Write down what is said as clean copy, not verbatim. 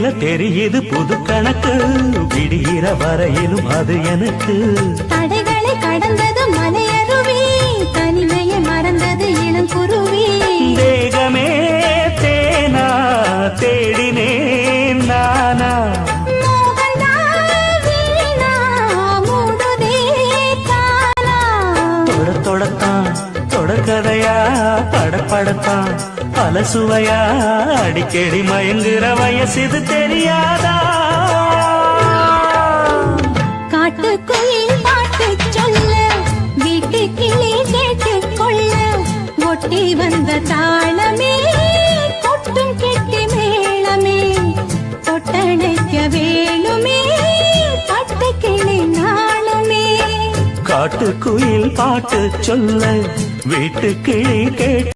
மேல தெரியுது புது கணக்கு, விடுகிற வரையிலும் அது எனக்கு. தடைகளை கடந்தது மலையருவி, தனிமையை மறந்தது இளங்குருவி. தேகமே தேனா தேடினேன் நானா, தொடத்தான் தொடர்கதையா படப்படத்தான் பல சுவையா, அடிக்கடி மயங்குற வயசு தெரியாதா? காட்டுக்குயில் பாட்டு சொல்ல, வீட்டு கிளி கேட்டுக் கொள்ள, ஒட்டி வந்த தாளமே கொட்டும் கெட்டி மேளமே, தொட்டணைக்க வேணுமே பட்டு கிளி நாளுமே. காட்டுக்குயில் பாட்டு சொல்ல, வீட்டு கிளி கேட்டு